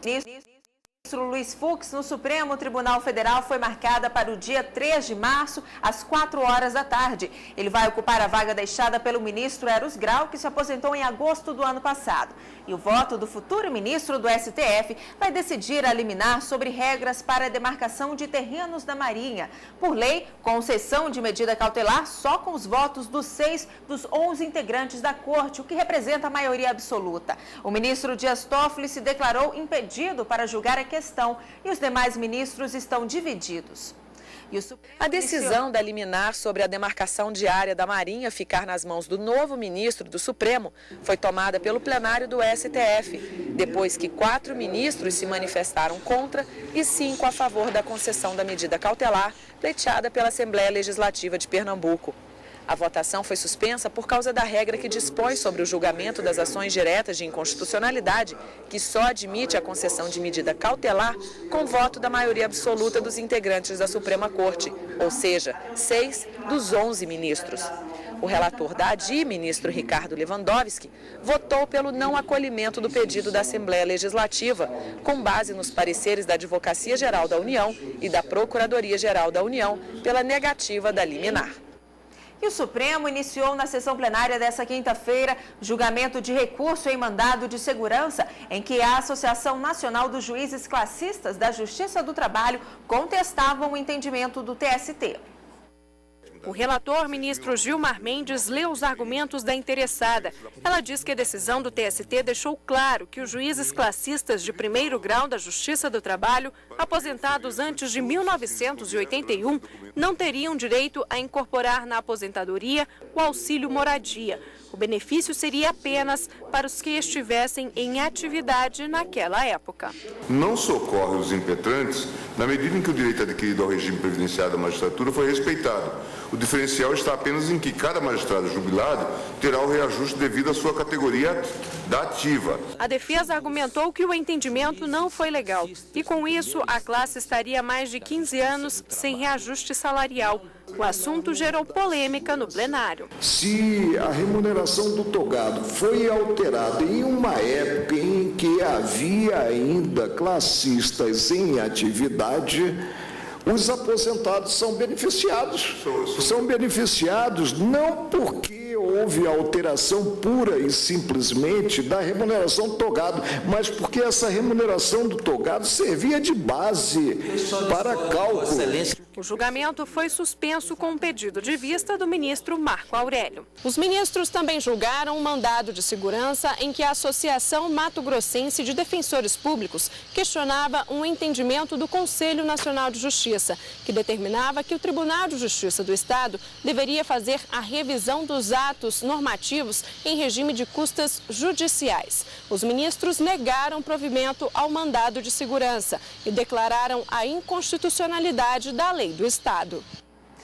ministro Luiz Fux, no Supremo Tribunal Federal, foi marcada para o dia 3 de março, às 4 horas da tarde. Ele vai ocupar a vaga deixada pelo ministro Eros Grau, que se aposentou em agosto do ano passado. E o voto do futuro ministro do STF vai decidir a liminar sobre regras para a demarcação de terrenos da Marinha. Por lei, concessão de medida cautelar só com os votos dos 6 dos 11 integrantes da Corte, o que representa a maioria absoluta. O ministro Dias Toffoli se declarou impedido para julgar a questão e os demais ministros estão divididos. A decisão da liminar sobre a demarcação diária da Marinha ficar nas mãos do novo ministro do Supremo foi tomada pelo plenário do STF, depois que 4 ministros se manifestaram contra e 5 a favor da concessão da medida cautelar pleiteada pela Assembleia Legislativa de Pernambuco. A votação foi suspensa por causa da regra que dispõe sobre o julgamento das ações diretas de inconstitucionalidade, que só admite a concessão de medida cautelar com voto da maioria absoluta dos integrantes da Suprema Corte, ou seja, 6 dos 11 ministros. O relator da ADI, ministro Ricardo Lewandowski, votou pelo não acolhimento do pedido da Assembleia Legislativa, com base nos pareceres da Advocacia Geral da União e da Procuradoria-Geral da União pela negativa da liminar. E o Supremo iniciou na sessão plenária desta quinta-feira julgamento de recurso em mandado de segurança, em que a Associação Nacional dos Juízes Classistas da Justiça do Trabalho contestava o entendimento do TST. O relator, ministro Gilmar Mendes, leu os argumentos da interessada. Ela diz que a decisão do TST deixou claro que os juízes classistas de primeiro grau da Justiça do Trabalho, aposentados antes de 1981, não teriam direito a incorporar na aposentadoria o auxílio moradia. O benefício seria apenas para os que estivessem em atividade naquela época. Não socorre os impetrantes na medida em que o direito adquirido ao regime previdenciário da magistratura foi respeitado. O diferencial está apenas em que cada magistrado jubilado terá o reajuste devido à sua categoria da ativa. A defesa argumentou que o entendimento não foi legal e, com isso, a classe estaria há mais de 15 anos sem reajuste salarial. O assunto gerou polêmica no plenário. Se a remuneração do togado foi alterada em uma época em que havia ainda classistas em atividade, os aposentados são beneficiados. São beneficiados não porque houve alteração pura e simplesmente da remuneração do togado, mas porque essa remuneração do togado servia de base para cálculo. O julgamento foi suspenso com um pedido de vista do ministro Marco Aurélio. Os ministros também julgaram um mandado de segurança em que a Associação Mato Grossense de Defensores Públicos questionava um entendimento do Conselho Nacional de Justiça, que determinava que o Tribunal de Justiça do Estado deveria fazer a revisão dos atos normativos em regime de custas judiciais. Os ministros negaram provimento ao mandado de segurança e declararam a inconstitucionalidade da lei do Estado.